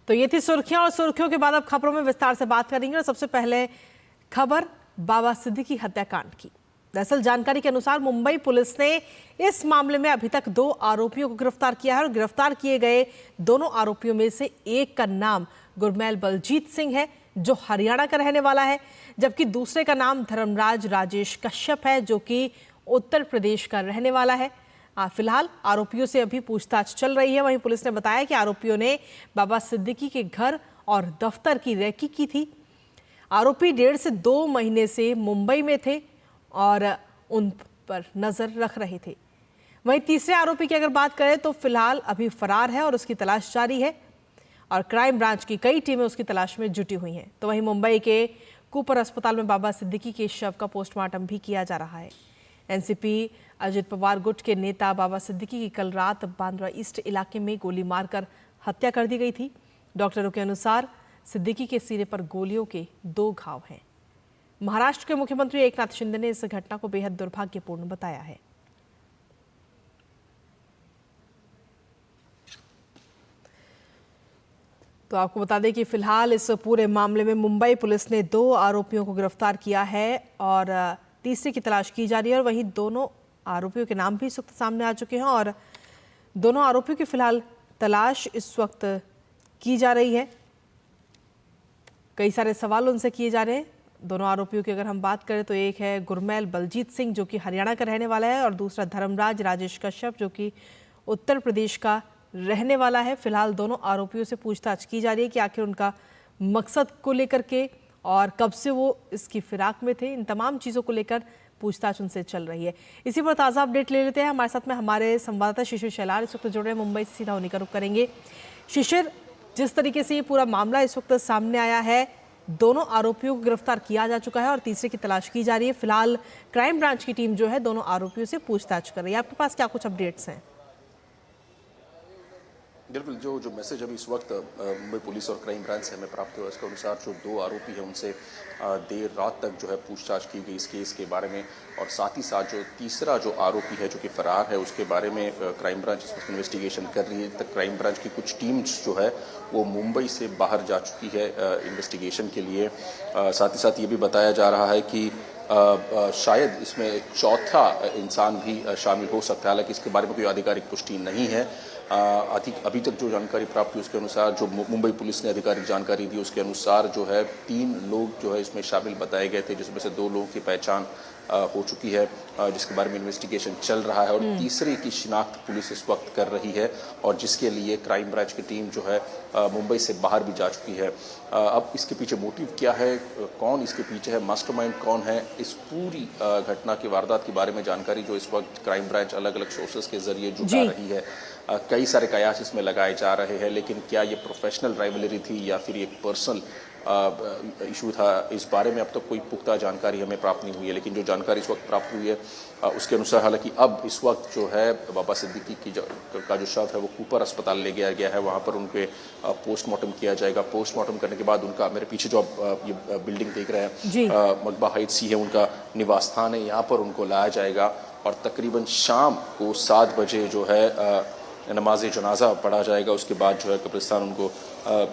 तो ये थी सुर्खियां और सुर्खियों के बाद अब खबरों में विस्तार से बात करेंगे। और सबसे पहले खबर बाबा सिद्दीकी हत्याकांड की। दरअसल जानकारी के अनुसार मुंबई पुलिस ने इस मामले में अभी तक 2 आरोपियों को गिरफ्तार किया है और गिरफ्तार किए गए दोनों आरोपियों में से एक का नाम गुरमैल बलजीत सिंह है जो हरियाणा का रहने वाला है, जबकि दूसरे का नाम धर्मराज राजेश कश्यप है जो कि उत्तर प्रदेश का रहने वाला है। फिलहाल आरोपियों से अभी पूछताछ चल रही है। वहीं पुलिस ने बताया कि आरोपियों ने बाबा सिद्दीकी के घर और दफ्तर की रेकी की थी। आरोपी 1.5 से 2 महीने से मुंबई में थे और उन पर नजर रख रहे थे। वहीं तीसरे आरोपी की अगर बात करें तो फिलहाल अभी फरार है और उसकी तलाश जारी है और क्राइम ब्रांच की कई टीमें उसकी तलाश में जुटी हुई हैं। तो वहीं मुंबई के कूपर अस्पताल में बाबा सिद्दीकी के शव का पोस्टमार्टम भी किया जा रहा है। एनसीपी अजित पवार गुट के नेता बाबा सिद्दीकी की कल रात बांद्रा ईस्ट इलाके में गोली मारकर हत्या कर दी गई थी। डॉक्टरों के अनुसार सिद्दीकी के सिरे पर गोलियों के 2 घाव हैं। महाराष्ट्र के मुख्यमंत्री एकनाथ शिंदे ने इस घटना को बेहद दुर्भाग्यपूर्ण बताया है। तो आपको बता दें कि फिलहाल इस पूरे मामले में मुंबई पुलिस ने 2 आरोपियों को गिरफ्तार किया है और तीसरे की तलाश की जा रही है। और वहीं दोनों आरोपियों के नाम भी इस वक्त सामने आ चुके हैं और दोनों आरोपियों की फिलहाल तलाश इस वक्त की जा रही है। कई सारे सवाल उनसे किए जा रहे हैं। दोनों आरोपियों की अगर हम बात करें तो एक है गुरमैल बलजीत सिंह जो कि हरियाणा का रहने वाला है और दूसरा धर्मराज राजेश कश्यप जो कि उत्तर प्रदेश का रहने वाला है। फिलहाल दोनों आरोपियों से पूछताछ की जा रही है कि आखिर उनका मकसद को लेकर के और कब से वो इसकी फिराक में थे। इन तमाम चीज़ों को लेकर पूछताछ उनसे चल रही है। इसी पर ताज़ा अपडेट ले लेते हैं। हमारे साथ में हमारे संवाददाता शिशिर शैलार इस वक्त जुड़ रहे हैं। मुंबई से सीधा उन्हीं का रुख करेंगे। शिशिर, जिस तरीके से ये पूरा मामला इस वक्त सामने आया है, दोनों आरोपियों को गिरफ्तार किया जा चुका है और तीसरे की तलाश की जा रही है। फिलहाल क्राइम ब्रांच की टीम जो है दोनों आरोपियों से पूछताछ कर रही है। आपके पास क्या कुछ अपडेट्स हैं? बिल्कुल, जो मैसेज अभी इस वक्त मुंबई पुलिस और क्राइम ब्रांच से हमें प्राप्त हुआ उसके अनुसार जो 2 आरोपी हैं उनसे देर रात तक जो है पूछताछ की गई इस केस के बारे में और साथ ही साथ जो तीसरा जो आरोपी है जो कि फरार है उसके बारे में क्राइम ब्रांच इस वक्त इन्वेस्टिगेशन कर रही है। तक क्राइम ब्रांच की कुछ टीम्स जो है वो मुंबई से बाहर जा चुकी है इन्वेस्टिगेशन के लिए। साथ ही साथ ये भी बताया जा रहा है कि शायद इसमें चौथा इंसान भी शामिल हो सकता है, हालांकि इसके बारे में कोई आधिकारिक पुष्टि नहीं है। अभी तक जो जानकारी प्राप्त हुई उसके अनुसार जो मुंबई पुलिस ने आधिकारिक जानकारी दी उसके अनुसार जो है 3 लोग जो है इसमें शामिल बताए गए थे, जिसमें से 2 लोगों की पहचान हो चुकी है जिसके बारे में इन्वेस्टिगेशन चल रहा है और तीसरे की शिनाख्त पुलिस इस वक्त कर रही है और जिसके लिए क्राइम ब्रांच की टीम जो है मुंबई से बाहर भी जा चुकी है। अब इसके पीछे मोटिव क्या है, कौन इसके पीछे है, मास्टरमाइंड कौन है, इस पूरी घटना की वारदात के बारे में जानकारी जो इस वक्त क्राइम ब्रांच अलग अलग सोर्सेस के जरिए जुटा रही है। कई सारे कयास इसमें लगाए जा रहे हैं, लेकिन क्या ये प्रोफेशनल राइवलरी थी या फिर एक पर्सनल इशू था, इस बारे में अब तक कोई पुख्ता जानकारी हमें प्राप्त नहीं हुई है। लेकिन जो जानकारी इस वक्त प्राप्त हुई है उसके अनुसार हालांकि अब इस वक्त जो है बाबा सिद्दीकी का जो शव है वो कूपर अस्पताल ले गया गया है। वहाँ पर उनके पोस्टमार्टम किया जाएगा। पोस्टमार्टम करने के बाद उनका, मेरे पीछे जो आप ये बिल्डिंग देख रहे हैं मकबा हाइट्स ही है उनका निवास स्थान है, यहाँ पर उनको लाया जाएगा और तकरीबन शाम को 7 बजे जो है नमाज जनाजा पढ़ा जाएगा। उसके बाद जो है कब्रिस्तान उनको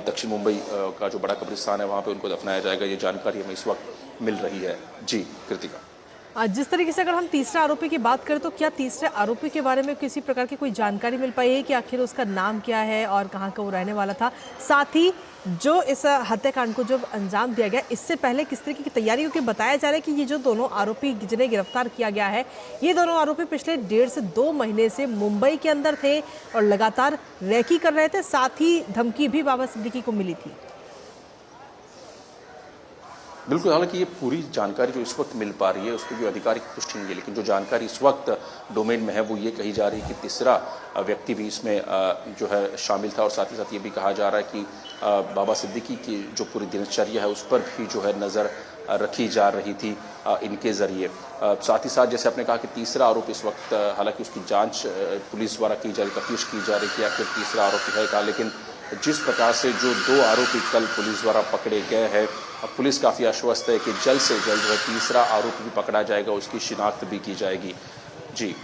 दक्षिण मुंबई का जो बड़ा कब्रिस्तान है वहाँ पे उनको दफनाया जाएगा। ये जानकारी हमें इस वक्त मिल रही है। जी कृतिका, जिस तरीके से अगर हम तीसरे आरोपी की बात करें तो क्या तीसरे आरोपी के बारे में किसी प्रकार की कोई जानकारी मिल पाई है कि आखिर उसका नाम क्या है और कहाँ का वो रहने वाला था? साथ ही जो इस हत्याकांड को जब अंजाम दिया गया इससे पहले किस तरीके की तैयारी, क्योंकि बताया जा रहा है कि ये जो दोनों आरोपी जिन्हें गिरफ्तार किया गया है ये दोनों आरोपी पिछले 1.5 से 2 महीने से मुंबई के अंदर थे और लगातार रेकी कर रहे थे। साथ ही धमकी भी बाबा सिद्दीकी को मिली थी। बिल्कुल, हालांकि ये पूरी जानकारी जो इस वक्त मिल पा रही है उसकी भी आधिकारिक पुष्टि नहीं है, लेकिन जो जानकारी इस वक्त डोमेन में है वो ये कही जा रही है कि तीसरा व्यक्ति भी इसमें जो है शामिल था और साथ ही साथ ये भी कहा जा रहा है कि बाबा सिद्दीकी की जो पूरी दिनचर्या है उस पर भी जो है नज़र रखी जा रही थी इनके ज़रिए। साथ ही साथ जैसे आपने कहा कि तीसरा आरोप इस वक्त हालांकि उसकी जाँच पुलिस द्वारा की जा रही, तफ्तीश की जा रही कि आखिर तीसरा आरोपी है क्या, लेकिन जिस प्रकार से जो 2 आरोपी कल पुलिस द्वारा पकड़े गए हैं पुलिस काफ़ी आश्वस्त है कि जल्द से जल्द वह तीसरा आरोपी भी पकड़ा जाएगा, उसकी शिनाख्त भी की जाएगी। जी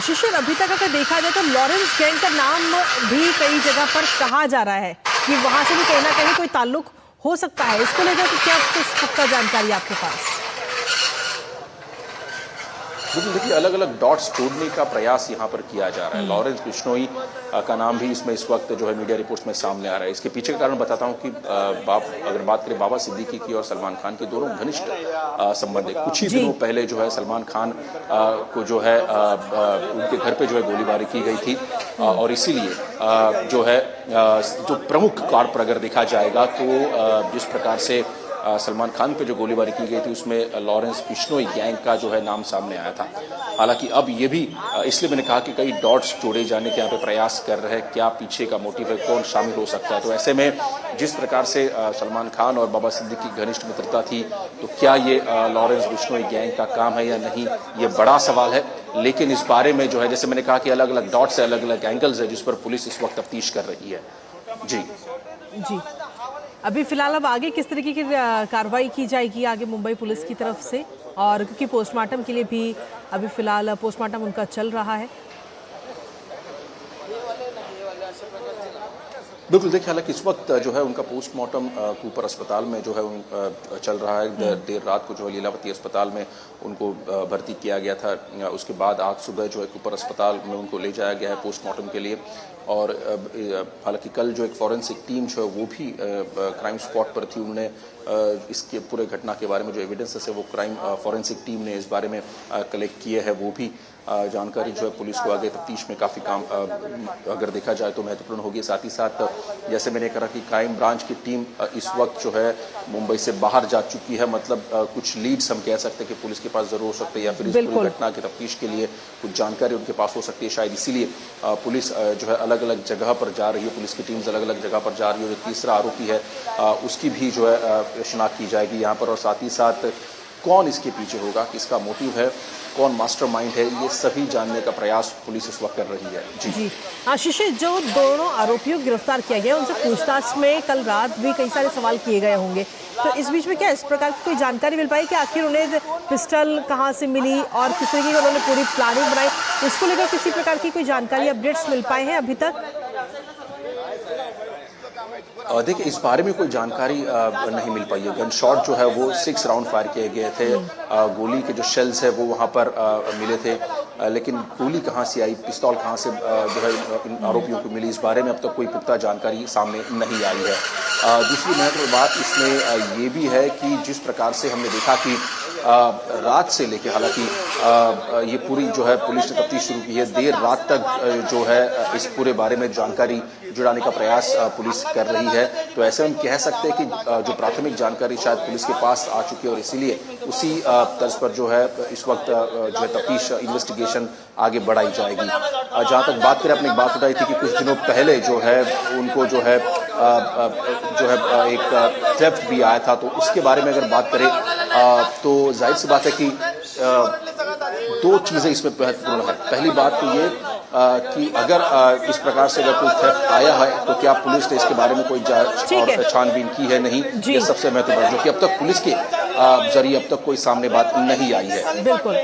शिशिर, अभी तक अगर देखा जाए तो लॉरेंस गैंग का नाम भी कई जगह पर कहा जा रहा है। कि वहां से भी कहीं ना कहीं कोई ताल्लुक हो सकता है। इसको लेकर के क्या कुछ पुख्ता जानकारी आपके पास? बिल्कुल, देखिए अलग अलग डॉट्स जोड़ने का प्रयास यहाँ पर किया जा रहा है। लॉरेंस बिश्नोई का नाम भी इसमें इस वक्त जो है मीडिया रिपोर्ट्स में सामने आ रहा है। इसके पीछे का कारण बताता हूँ कि अगर बात करें बाबा सिद्दीकी की और सलमान खान की, दोनों घनिष्ठ संबंध है। कुछ ही दिनों पहले जो है सलमान खान को जो है उनके घर पे जो है गोलीबारी की गई थी और इसीलिए जो है जो प्रमुख कार पर अगर देखा जाएगा तो जिस प्रकार से सलमान खान पे जो गोलीबारी की गई थी उसमें लॉरेंस बिश्नोई गैंग का जो है नाम सामने आया था। हालांकि अब ये भी इसलिए मैंने कहा कि कई डॉट्स जोड़े जाने के यहाँ पे प्रयास कर रहे हैं, क्या पीछे का मोटिव है, कौन शामिल हो सकता है। तो ऐसे में जिस प्रकार से सलमान खान और बाबा सिद्दीकी की घनिष्ठ मित्रता थी, तो क्या ये लॉरेंस बिश्नोई गैंग का काम है या नहीं, ये बड़ा सवाल है। लेकिन इस बारे में जो है जैसे मैंने कहा कि अलग अलग डॉट्स है, अलग अलग एंगल्स है जिस पर पुलिस इस वक्त तफ्तीश कर रही है। जी अभी फिलहाल अब आगे किस तरीके की कार्रवाई की जाएगी आगे मुंबई पुलिस की तरफ से? और क्योंकि पोस्टमार्टम के लिए भी अभी फिलहाल पोस्टमार्टम उनका चल रहा है। बिल्कुल, देखिए हालांकि इस वक्त जो है उनका पोस्टमार्टम कूपर अस्पताल में जो है चल रहा है। देर रात को जो है लीलावती अस्पताल में उनको भर्ती किया गया था। उसके बाद आज सुबह जो है कूपर अस्पताल में उनको ले जाया गया है पोस्टमार्टम के लिए। और हालांकि कल जो एक फॉरेंसिक टीम जो है वो भी क्राइम स्पॉट पर थी। उन्होंने इसके पूरे घटना के बारे में जो एविडेंसेस है वो क्राइम फॉरेंसिक टीम ने इस बारे में कलेक्ट किए हैं। वो भी जानकारी जो है पुलिस को आगे तफ्तीश में काफ़ी काम अगर देखा जाए तो महत्वपूर्ण होगी। साथ ही साथ जैसे मैंने कहा कि क्राइम ब्रांच की टीम इस वक्त जो है मुंबई से बाहर जा चुकी है। मतलब कुछ लीड्स हम कह सकते हैं कि पुलिस के पास जरूर हो सकते हैं या फिर इस पूरी घटना की तफ्तीश के लिए कुछ जानकारी उनके पास हो सकती है। शायद इसीलिए पुलिस जो है अलग अलग जगह पर जा रही है, पुलिस की टीम्स अलग अलग जगह पर जा रही है। जो तीसरा आरोपी है उसकी भी जो है शिनाख्त की जाएगी यहाँ पर। और साथ ही साथ कौन इसके पीछे होगा, किसका मोटिव है, कौन मास्टरमाइंड है, ये सभी जानने का प्रयास पुलिस इस वक्त कर रही है। जी आशीष, जो दोनों आरोपियों को गिरफ्तार किया गया उनसे पूछताछ में कल रात भी कई सारे सवाल किए गए होंगे, तो इस बीच में क्या इस प्रकार की कोई जानकारी मिल पाई कि आखिर उन्हें पिस्टल कहां से मिली और किस तरीके की उन्होंने पूरी प्लानिंग बनाई? इसको लेकर किसी प्रकार की कोई जानकारी, अपडेट्स मिल पाए हैं अभी तक? देखिए इस बारे में कोई जानकारी नहीं मिल पाई है। गन शॉट जो है वो 6 राउंड फायर किए गए थे। गोली के जो शेल्स है वो वहाँ पर मिले थे, लेकिन गोली कहाँ से आई, पिस्तौल कहाँ से जो है इन आरोपियों को मिली, इस बारे में अब तक कोई पुख्ता जानकारी सामने नहीं आई है। दूसरी महत्वपूर्ण बात इसमें ये भी है कि जिस प्रकार से हमने देखा कि रात से लेकर, हालांकि ये पूरी जो है पुलिस ने तफ्तीश शुरू की है, देर रात तक जो है इस पूरे बारे में जानकारी जुटाने का प्रयास पुलिस कर रही है। तो ऐसे हम कह सकते हैं कि जो प्राथमिक जानकारी शायद पुलिस के पास आ चुकी है और इसीलिए उसी तर्ज पर जो है इस वक्त जो है तफ्तीश इन्वेस्टिगेशन आगे बढ़ाई जाएगी। जहाँ तक बात करें, अपनी एक बात बताई थी कि कुछ दिनों पहले जो है उनको जो है एक थेफ्ट भी आया था। तो उसके बारे में अगर बात करें तो जाहिर सी बात है कि दो चीजें इसमें महत्वपूर्ण है। पहली बात तो ये कि अगर इस प्रकार से अगर कोई थेफ्ट आया है तो क्या पुलिस ने इसके बारे में कोई जांच और छानबीन की है, नहीं, ये सबसे महत्वपूर्ण, जो कि अब तक पुलिस के जरिए अब तक कोई सामने बात नहीं आई है। बिल्कुल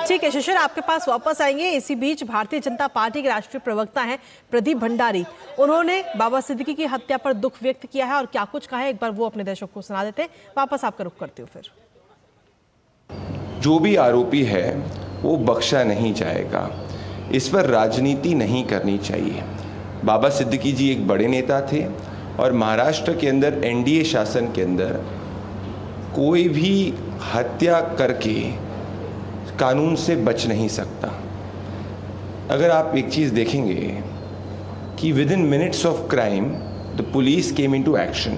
ठीक है शिशिर, आपके पास वापस आएंगे। इसी बीच भारतीय जनता पार्टी के राष्ट्रीय प्रवक्ता हैं प्रदीप भंडारी, उन्होंने बाबा सिद्दीकी की हत्या पर दुख व्यक्त किया है और क्या कुछ कहा है एक बार वो अपने दर्शकों को सुना देते हैं। वापस आपका रुख करते हो। फिर जो भी आरोपी है वो बख्शा नहीं जाएगा, इस पर राजनीति नहीं करनी चाहिए। बाबा सिद्दीकी जी एक बड़े नेता थे और महाराष्ट्र के अंदर एनडीए शासन के अंदर कोई भी हत्या करके कानून से बच नहीं सकता। अगर आप एक चीज़ देखेंगे कि with in minutes of crime the police came into action.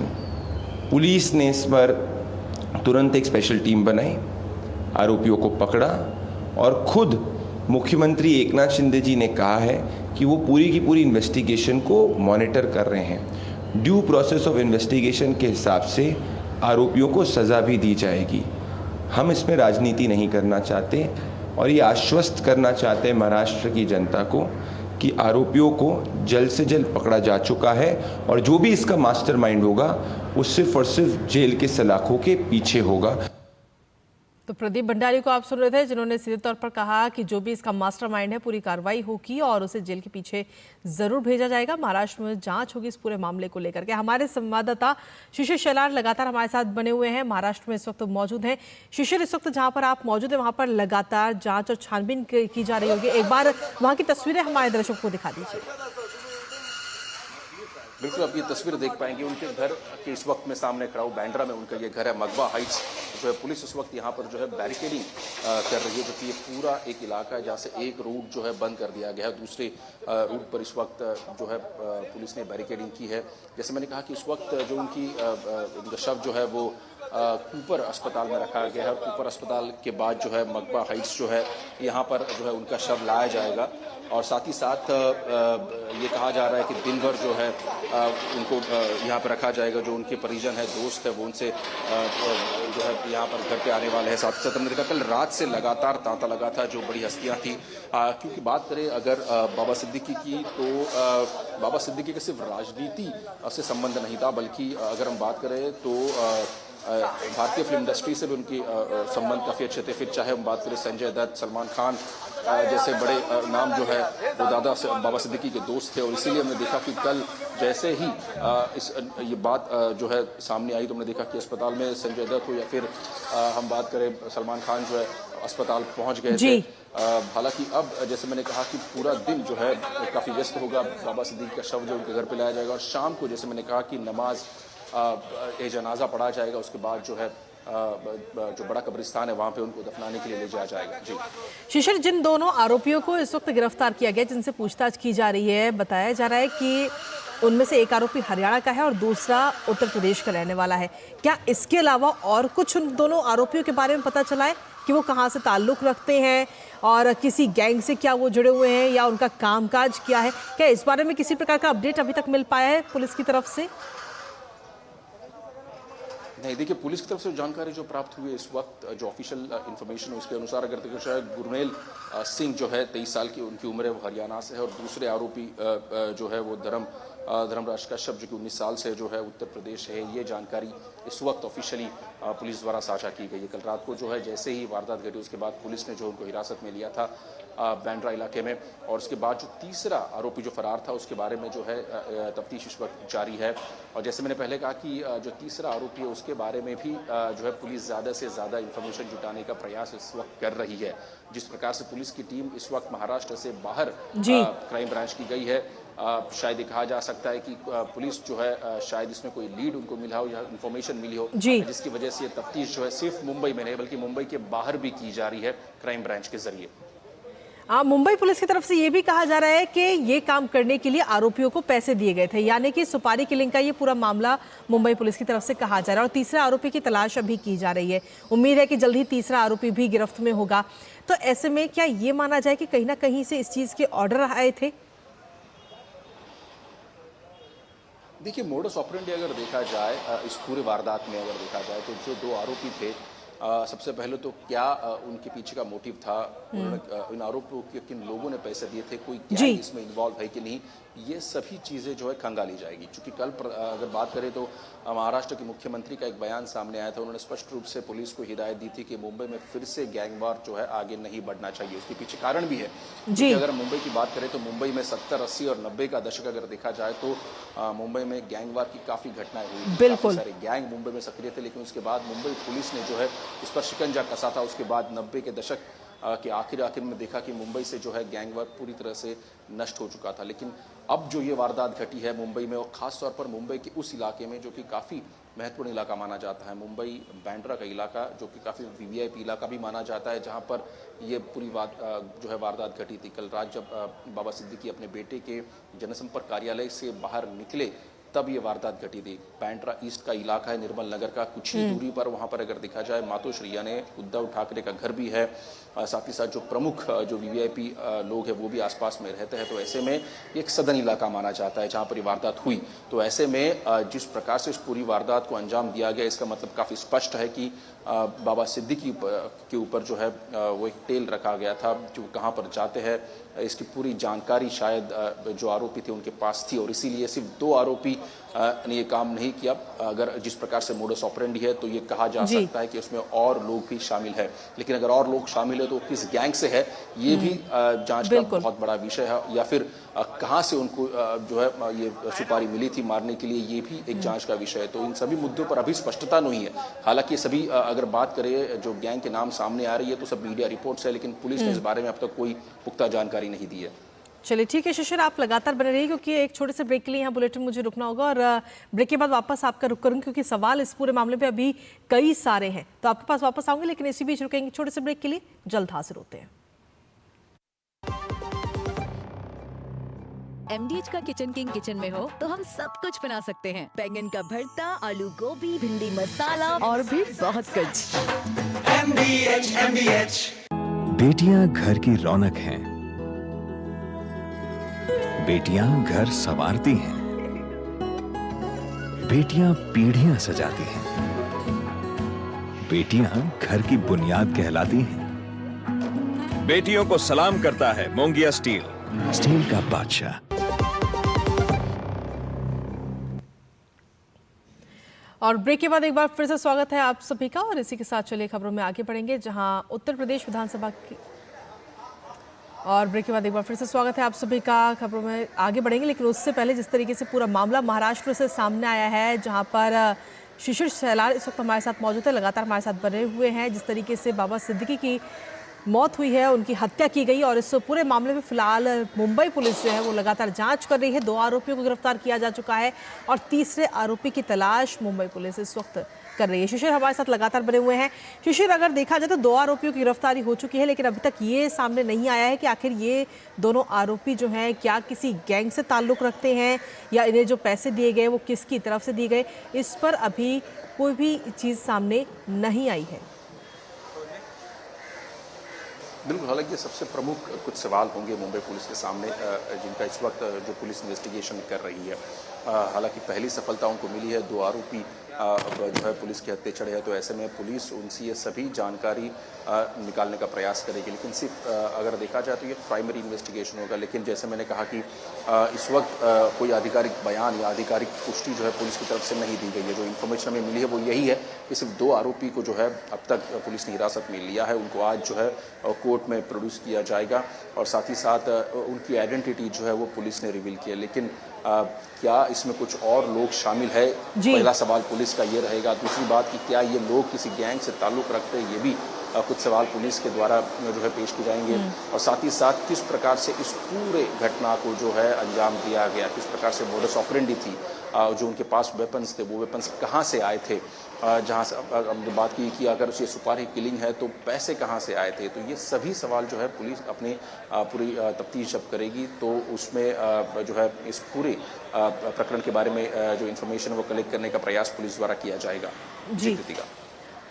Police ने इस पर तुरंत एक स्पेशल टीम बनाई, आरोपियों को पकड़ा और खुद मुख्यमंत्री एकनाथ शिंदे जी ने कहा है कि वो पूरी की पूरी इन्वेस्टिगेशन को मॉनिटर कर रहे हैं। ड्यू प्रोसेस ऑफ इन्वेस्टिगेशन के हिसाब से आरोपियों को सज़ा भी दी जाएगी। हम इसमें राजनीति नहीं करना चाहते और ये आश्वस्त करना चाहते हैं महाराष्ट्र की जनता को कि आरोपियों को जल्द से जल्द पकड़ा जा चुका है और जो भी इसका मास्टरमाइंड होगा वो सिर्फ और सिर्फ जेल के सलाखों के पीछे होगा। तो प्रदीप भंडारी को आप सुन रहे थे, जिन्होंने सीधे तौर पर कहा कि जो भी इसका मास्टरमाइंड है पूरी कार्रवाई होगी और उसे जेल के पीछे जरूर भेजा जाएगा। महाराष्ट्र में जांच होगी इस पूरे मामले को लेकर के। हमारे संवाददाता शिशिर शेलार लगातार हमारे साथ बने हुए हैं, महाराष्ट्र में इस वक्त मौजूद हैं। शिशिर, इस वक्त जहां पर आप मौजूद है वहां पर लगातार जांच और छानबीन की जा रही होगी, एक बार वहां की तस्वीरें हमारे दर्शकों को दिखा दीजिए। बिल्कुल, आप ये तस्वीर देख पाएंगे उनके घर के इस वक्त में सामने खड़ा हूँ। बैंड्रा में उनका ये घर है, मगवा हाइट्स जो है। पुलिस इस वक्त यहाँ पर जो है बैरिकेडिंग कर रही है, क्योंकि ये पूरा एक इलाका है जहाँ से एक रूट जो है बंद कर दिया गया है, दूसरे रूट पर इस वक्त जो है पुलिस ने बैरिकेडिंग की है। जैसे मैंने कहा कि इस वक्त जो उनका शव जो है वो कूपर अस्पताल में रखा गया है और कूपर अस्पताल के बाद जो है मगवा हाइट्स जो है यहाँ पर जो है उनका शव लाया जाएगा। और साथ ही साथ ये कहा जा रहा है कि दिन भर जो है उनको यहाँ पर रखा जाएगा। जो उनके परिजन है, दोस्त है, वो उनसे जो है यहाँ पर घर पे आने वाले हैं। साथ ही साथ हमने देखा कल रात से लगातार तांता लगा था जो बड़ी हस्तियाँ थी, क्योंकि बात करें अगर बाबा सिद्दीकी की तो बाबा सिद्दीकी का सिर्फ राजनीति से संबंध नहीं था, बल्कि अगर हम बात करें तो भारतीय फिल्म इंडस्ट्री से भी उनकी संबंध काफ़ी अच्छे थे। फिर चाहे हम बात करें संजय दत्त, सलमान खान जैसे बड़े नाम जो है वो दादा से बाबा सिद्दीकी के दोस्त थे। और इसीलिए हमने देखा कि कल जैसे ही ये बात जो है सामने आई तो हमने देखा कि अस्पताल में संजय दत्त हो या फिर हम बात करें सलमान खान जो है अस्पताल पहुंच गए थे। हालांकि अब जैसे मैंने कहा कि पूरा दिन जो है काफ़ी व्यस्त होगा। बाबा सिद्दीकी का शव जो उनके घर पे लाया जाएगा और शाम को जैसे मैंने कहा कि नमाज जनाजा पढ़ा जाएगा। उसके बाद जो है जो बड़ा कब्रिस्तान है वहां पे उनको दफनाने के लिए ले जाया जाएगा। जी शिशिर, जिन दोनों आरोपियों को इस वक्त गिरफ्तार किया गया, जिनसे पूछताछ की जा रही है, बताया जा रहा है कि उनमें से एक आरोपी हरियाणा का है और दूसरा उत्तर प्रदेश का रहने वाला है। क्या इसके अलावा और कुछ उन दोनों आरोपियों के बारे में पता चला है कि वो कहाँ से ताल्लुक रखते हैं और किसी गैंग से क्या वो जुड़े हुए हैं या उनका कामकाज क्या है? क्या इस बारे में किसी प्रकार का अपडेट अभी तक मिल पाया है पुलिस की तरफ से? नहीं, देखिए पुलिस की तरफ से जानकारी जो प्राप्त हुई है इस वक्त, जो ऑफिशियल इन्फॉर्मेशन है उसके अनुसार अगर देखो शायद गुरमेल सिंह जो है 23 साल की उनकी उम्र है, वो हरियाणा से है। और दूसरे आरोपी जो है वो धर्मराज कश्यप जो कि 19 साल से जो है उत्तर प्रदेश है। ये जानकारी इस वक्त ऑफिशियली पुलिस द्वारा साझा की गई है। कल रात को जो है जैसे ही वारदात घटी उसके बाद पुलिस ने जो उनको हिरासत में लिया था बैंड्रा इलाके में, और उसके बाद जो तीसरा आरोपी जो फरार था उसके बारे में जो है तफ्तीश इस वक्त जारी है। और जैसे मैंने पहले कहा कि जो तीसरा आरोपी है उसके बारे में भी जो है पुलिस ज़्यादा से ज़्यादा इंफॉर्मेशन जुटाने का प्रयास इस वक्त कर रही है। जिस प्रकार से पुलिस की टीम इस वक्त महाराष्ट्र से बाहर क्राइम ब्रांच की गई है, शायद ये कहा जा सकता है कि पुलिस जो है शायद इसमें कोई लीड उनको मिला हो या इन्फॉर्मेशन मिली हो, जिसकी वजह से ये तफ्तीश जो है सिर्फ मुंबई में नहीं बल्कि मुंबई के बाहर भी की जा रही है क्राइम ब्रांच के जरिए। मुंबई पुलिस की तरफ से ये भी कहा जा रहा है कि ये काम करने के लिए आरोपियों को पैसे दिए गए थे, यानी कि सुपारी किलिंग का ये पूरा मामला मुंबई पुलिस की तरफ से कहा जा रहा है। और तीसरे आरोपी की तलाश अभी की जा रही है। उम्मीद है कि जल्द ही तीसरा आरोपी भी गिरफ्त में होगा। तो ऐसे में क्या ये माना जाए कि कहीं ना कहीं से इस चीज के ऑर्डर आए थे? देखिए, मोडस ऑपरेंडी अगर देखा जाए इस पूरे वारदात में अगर देखा जाए तो जो दो आरोपी थे, सबसे पहले तो क्या उनके पीछे का मोटिव था, इन आरोपों के किन लोगों ने पैसे दिए थे, कोई गैंग इसमें इन्वॉल्व है कि नहीं, ये सभी चीज़ें जो है खंगाली जाएगी। क्योंकि कल अगर बात करें तो महाराष्ट्र के मुख्यमंत्री का एक बयान सामने आया था। उन्होंने स्पष्ट रूप से पुलिस को हिदायत दी थी कि मुंबई में फिर से गैंगवार जो है आगे नहीं बढ़ना चाहिए। उसके पीछे कारण भी है कि अगर मुंबई की बात करें तो मुंबई में 70, 80 और 90 का दशक अगर देखा जाए तो मुंबई में गैंगवार की काफ़ी घटनाएं हुई। काफ़ी सारे गैंग मुंबई में सक्रिय थे, लेकिन उसके बाद मुंबई पुलिस ने जो है इस पर शिकंजा कसा था। उसके बाद 90 के दशक के आखिर में देखा कि मुंबई से जो है गैंगवार पूरी तरह से नष्ट हो चुका था। लेकिन अब जो ये वारदात घटी है मुंबई में, और ख़ास तौर पर मुंबई के उस इलाके में जो कि काफ़ी महत्वपूर्ण इलाका माना जाता है, मुंबई बैंड्रा का इलाका जो कि काफ़ी वीवीआईपी इलाका भी माना जाता है, जहां पर ये पूरी जो है वारदात घटी थी। कल रात जब बाबा सिद्दीकी अपने बेटे के जनसंपर्क कार्यालय से बाहर निकले तब ये वारदात घटी थी। बैंड्रा ईस्ट का इलाका है, निर्मल नगर का, कुछ ही दूरी पर वहाँ पर अगर देखा जाए मातोश्री यानी उद्धव ठाकरे का घर भी है। साथ ही साथ जो प्रमुख जो वीवीआईपी लोग हैं वो भी आसपास में रहते हैं। तो ऐसे में एक सदन इलाका माना जाता है जहाँ पर ये वारदात हुई। तो ऐसे में जिस प्रकार से इस पूरी वारदात को अंजाम दिया गया, इसका मतलब काफ़ी स्पष्ट है कि बाबा सिद्दीकी के ऊपर जो है वो एक टेल रखा गया था, जो कहाँ पर जाते हैं इसकी पूरी जानकारी शायद जो आरोपी थे उनके पास थी। और इसीलिए सिर्फ दो आरोपी ने ये काम नहीं किया। अगर जिस प्रकार से मोडस ऑपरेंडी है तो ये कहा जा सकता है कि उसमें और लोग भी शामिल है, लेकिन अगर और लोग शामिल है तो किस गैंग से है ये भी जांच का बहुत बड़ा विषय है, या फिर कहां से उनको जो है ये सुपारी मिली थी मारने के लिए, ये भी एक जांच का विषय है। तो इन सभी मुद्दों पर अभी स्पष्टता नहीं है। हालांकि सभी अगर बात करें जो गैंग के नाम सामने आ रही है तो सब मीडिया रिपोर्ट्स है, लेकिन पुलिस ने इस बारे में अब तक कोई पुख्ता जानकारी नहीं दी है। चलिए ठीक है शिशिर, आप लगातार बने रहिए क्योंकि एक छोटे से ब्रेक के लिए यहाँ बुलेटिन मुझे रुकना होगा और ब्रेक के बाद वापस आपका रुक करूंगी क्योंकि सवाल इस पूरे मामले पे अभी कई सारे हैं, तो आपके पास वापस आऊंगे, लेकिन इसी बीच रुकेंगे छोटे से ब्रेक के लिए। जल्द हाजिर होते हैं। MDH का किचन किंग किचन में हो तो हम सब कुछ बना सकते हैं। बैंगन का भरता, आलू गोभी, भिंडी मसाला और भी बहुत कुछ। MDH। बेटियां घर की रौनक हैं। बेटियां घर संवारती हैं। बेटियां पीढ़ियां सजाती हैं। बेटियां घर की बुनियाद कहलाती हैं। बेटियों को सलाम करता है मोंगिया स्टील, स्टील का बादशाह। और ब्रेक के बाद एक बार फिर से स्वागत है आप सभी का, और इसी के साथ चलिए खबरों में आगे बढ़ेंगे, जहां उत्तर प्रदेश विधानसभा की और ब्रेक के बाद एक बार फिर से स्वागत है आप सभी का। खबरों में आगे बढ़ेंगे, लेकिन उससे पहले जिस तरीके से पूरा मामला महाराष्ट्र से सामने आया है, जहां पर शिशिर शेलार इस वक्त हमारे साथ मौजूद है, लगातार हमारे साथ बने हुए हैं। जिस तरीके से बाबा सिद्दीकी की मौत हुई है, उनकी हत्या की गई, और इस पूरे मामले में फिलहाल मुंबई पुलिस जो है वो लगातार जांच कर रही है। 2 आरोपियों को गिरफ्तार किया जा चुका है और तीसरे आरोपी की तलाश मुंबई पुलिस इस वक्त कर रही है। शिशिर हमारे साथ लगातार बने हुए हैं। शिशिर, अगर देखा जाए तो 2 आरोपियों की गिरफ्तारी हो चुकी है, लेकिन अभी तक ये सामने नहीं आया है कि आखिर ये दोनों आरोपी जो हैं क्या किसी गैंग से ताल्लुक रखते हैं, या इन्हें जो पैसे दिए गए वो किसकी तरफ से दिए गए, इस पर अभी कोई भी चीज़ सामने नहीं आई है। बिल्कुल, हालांकि सबसे प्रमुख कुछ सवाल होंगे मुंबई पुलिस के सामने, जिनका इस वक्त जो पुलिस इन्वेस्टिगेशन कर रही है। हालांकि पहली सफलता उनको मिली है, 2 आरोपी जो है पुलिस के हत्थे चढ़े हैं, तो ऐसे में पुलिस उनसे ये सभी जानकारी निकालने का प्रयास करेगी। लेकिन सिर्फ अगर देखा जाए तो ये प्राइमरी इन्वेस्टिगेशन होगा, लेकिन जैसे मैंने कहा कि इस वक्त कोई आधिकारिक बयान या आधिकारिक पुष्टि जो है पुलिस की तरफ से नहीं दी गई है। जो इन्फॉर्मेशन हमें मिली है वो यही है कि सिर्फ 2 आरोपी को जो है अब तक पुलिस ने हिरासत में लिया है। उनको आज जो है कोर्ट में प्रोड्यूस किया जाएगा, और साथ ही साथ उनकी आइडेंटिटी जो है वो पुलिस ने रिवील की है। लेकिन क्या इसमें कुछ और लोग शामिल है, पहला सवाल पुलिस का ये रहेगा। दूसरी बात कि क्या ये लोग किसी गैंग से ताल्लुक़ रखते हैं, ये भी कुछ सवाल पुलिस के द्वारा जो है पेश किए जाएंगे। और साथ ही साथ किस प्रकार से इस पूरे घटना को जो है अंजाम दिया गया, किस प्रकार से मोडस ऑपरेंडी थी, जो उनके पास वेपन्स थे वो वेपन्स कहाँ से आए थे, जहाँ से हमने बात की कि अगर उसे सुपारी किलिंग है तो पैसे कहाँ से आए थे। तो ये सभी सवाल जो है पुलिस अपनी पूरी तफ्तीश जब करेगी तो उसमें जो है इस पूरे प्रकरण के बारे में जो इन्फॉर्मेशन वो कलेक्ट करने का प्रयास पुलिस द्वारा किया जाएगा। जी,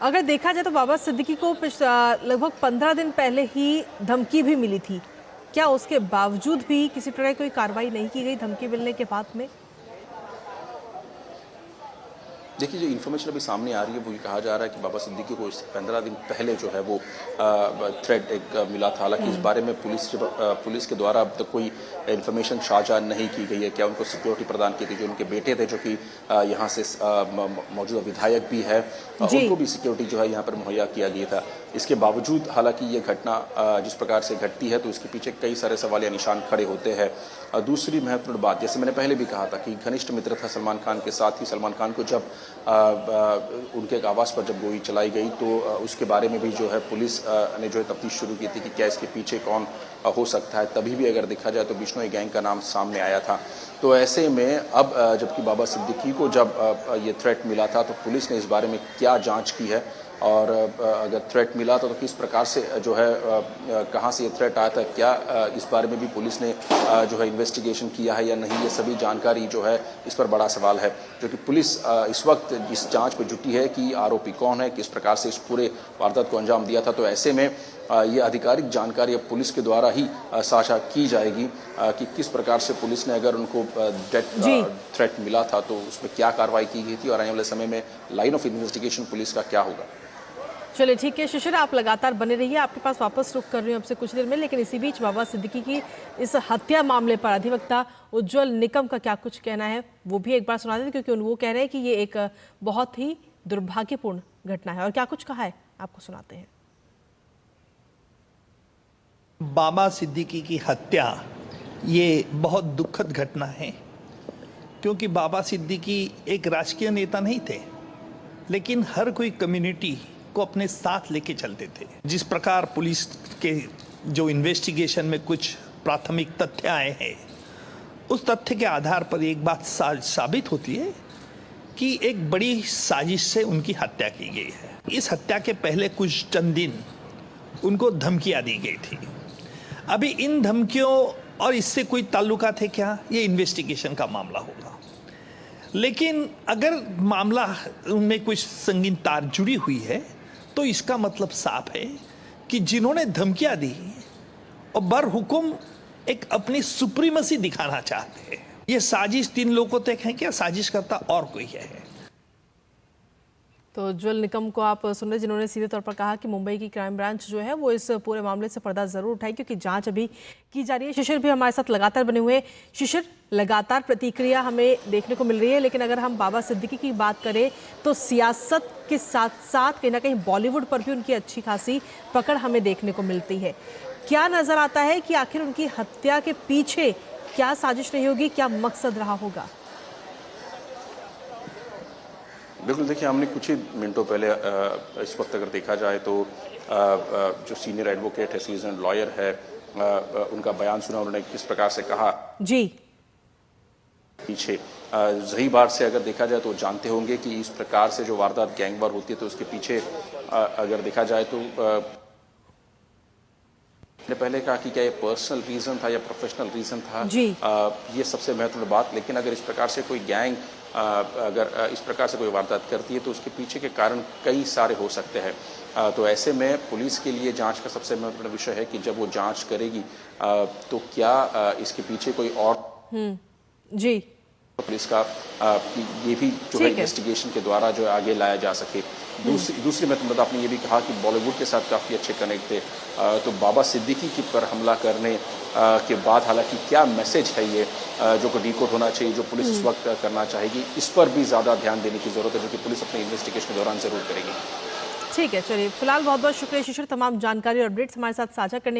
अगर देखा जाए तो बाबा सिद्दीकी को लगभग 15 दिन पहले ही धमकी भी मिली थी, क्या उसके बावजूद भी किसी प्रकार की कोई कार्रवाई नहीं की गई धमकी मिलने के बाद में? देखिए, जो इन्फॉर्मेशन अभी सामने आ रही है वो ये कहा जा रहा है कि बाबा सिद्दीकी को 15 दिन पहले जो है वो थ्रेट एक मिला था। हालांकि इस बारे में पुलिस के द्वारा अब तक कोई इन्फॉर्मेशन साझा नहीं की गई है। क्या उनको सिक्योरिटी प्रदान की थी, जो उनके बेटे थे जो कि यहाँ से मौजूदा विधायक भी है, उनको भी सिक्योरिटी जो है यहाँ पर मुहैया किया गया था। इसके बावजूद हालांकि ये घटना जिस प्रकार से घटती है तो इसके पीछे कई सारे सवाल या निशान खड़े होते हैं। दूसरी महत्वपूर्ण बात, जैसे मैंने पहले भी कहा था कि घनिष्ठ मित्र था सलमान खान के साथ ही, सलमान खान को जब उनके एक आवास पर जब गोली चलाई गई तो उसके बारे में भी जो है पुलिस ने जो है तफ्तीश शुरू की थी कि क्या इसके पीछे कौन हो सकता है। तभी भी अगर देखा जाए तो बिश्नोई गैंग का नाम सामने आया था। तो ऐसे में अब जबकि बाबा सिद्दीकी को जब ये थ्रेट मिला था तो पुलिस ने इस बारे में क्या जांच की है, और अगर थ्रेट मिला था तो किस प्रकार से जो है कहाँ से ये थ्रेट आया था, क्या इस बारे में भी पुलिस ने जो है इन्वेस्टिगेशन किया है या नहीं, ये सभी जानकारी जो है इस पर बड़ा सवाल है। जो कि पुलिस इस वक्त इस जांच पे जुटी है कि आरोपी कौन है, किस प्रकार से इस पूरे वारदात को अंजाम दिया था। तो ऐसे में ये आधिकारिक जानकारी अब पुलिस के द्वारा ही साझा की जाएगी कि किस प्रकार से पुलिस ने अगर उनको थ्रेट मिला था तो उसमें क्या कार्रवाई की गई थी, और आने वाले समय में लाइन ऑफ इन्वेस्टिगेशन पुलिस का क्या होगा। चलिए ठीक है शिशिर, आप लगातार बने रहिए, आपके पास वापस रुख कर रही हूँ आपसे कुछ देर में। लेकिन इसी बीच बाबा सिद्दीकी की इस हत्या मामले पर अधिवक्ता उज्जवल निकम का क्या कुछ कहना है वो भी एक बार सुना दें, क्योंकि वो कह रहे हैं कि ये एक बहुत ही दुर्भाग्यपूर्ण घटना है। और क्या कुछ कहा है आपको सुनाते हैं। बाबा सिद्दीकी की हत्या ये बहुत दुखद घटना है, क्योंकि बाबा सिद्दीकी एक राजकीय नेता नहीं थे, लेकिन हर कोई कम्युनिटी को अपने साथ लेके चलते थे। जिस प्रकार पुलिस के जो इन्वेस्टिगेशन में कुछ प्राथमिक तथ्य आए हैं, उस तथ्य के आधार पर एक बात साबित होती है कि एक बड़ी साजिश से उनकी हत्या की गई है। इस हत्या के पहले कुछ चंद दिन उनको धमकियां दी गई थी। अभी इन धमकियों और इससे कोई ताल्लुकात है क्या, ये इन्वेस्टिगेशन का मामला होगा। लेकिन अगर मामला उनमें कुछ संगीन तार जुड़ी हुई है तो इसका मतलब साफ है कि जिन्होंने धमकियां दी और बरहुकुम एक अपनी सुप्रीमेसी दिखाना चाहते हैं। ये साजिश 3 लोगों तक है क्या, साजिश करता और कोई है। तो उज्जवल निकम को आप सुन रहे, जिन्होंने सीधे तौर पर कहा कि मुंबई की क्राइम ब्रांच जो है वो इस पूरे मामले से पर्दा जरूर उठाए, क्योंकि जांच अभी की जा रही है। शिशिर भी हमारे साथ लगातार बने हुए। शिशिर, लगातार प्रतिक्रिया हमें देखने को मिल रही है, लेकिन अगर हम बाबा सिद्दीकी की बात करें तो सियासत के साथ साथ कहीं ना कहीं बॉलीवुड पर भी उनकी अच्छी खासी पकड़ हमें देखने को मिलती है। क्या नजर आता है कि आखिर उनकी हत्या के पीछे क्या साजिश रही होगी, क्या मकसद रहा होगा? बिल्कुल, देखिए हमने कुछ ही मिनटों पहले इस वक्त अगर देखा जाए तो जो सीनियर एडवोकेट है, सीजन लॉयर है, उनका बयान सुना। उन्होंने किस प्रकार से कहा जी पीछे जहीबार से अगर देखा जाए तो जानते होंगे कि इस प्रकार से जो वारदात गैंगवार होती है तो उसके पीछे अगर देखा जाए तो ने पहले कहा कि क्या ये पर्सनल रीजन था या प्रोफेशनल रीजन था जी। ये सबसे महत्वपूर्ण बात। लेकिन अगर इस प्रकार से कोई गैंग अगर इस प्रकार से कोई वारदात करती है तो उसके पीछे के कारण कई सारे हो सकते हैं। तो ऐसे में पुलिस के लिए जांच का सबसे महत्वपूर्ण विषय है कि जब वो जांच करेगी तो क्या इसके पीछे कोई और जी पुलिस का ये भी जो है इन्वेस्टिगेशन के द्वारा जो है आगे लाया जा सके। दूसरी मतलब आपने ये भी कहा कि बॉलीवुड के साथ काफ़ी अच्छे कनेक्ट थे। तो बाबा सिद्दीकी की पर हमला करने के बाद हालांकि क्या मैसेज है ये जो को डिकोड होना चाहिए, जो पुलिस इस वक्त करना चाहेगी, इस पर भी ज़्यादा ध्यान देने की ज़रूरत है, जो कि पुलिस अपने इन्वेस्टिगेशन के दौरान ज़रूर करेगी। ठीक है, चलिए फिलहाल बहुत बहुत शुक्रिया शिशिर, तमाम जानकारी और अपडेट्स हमारे साथ साझा करने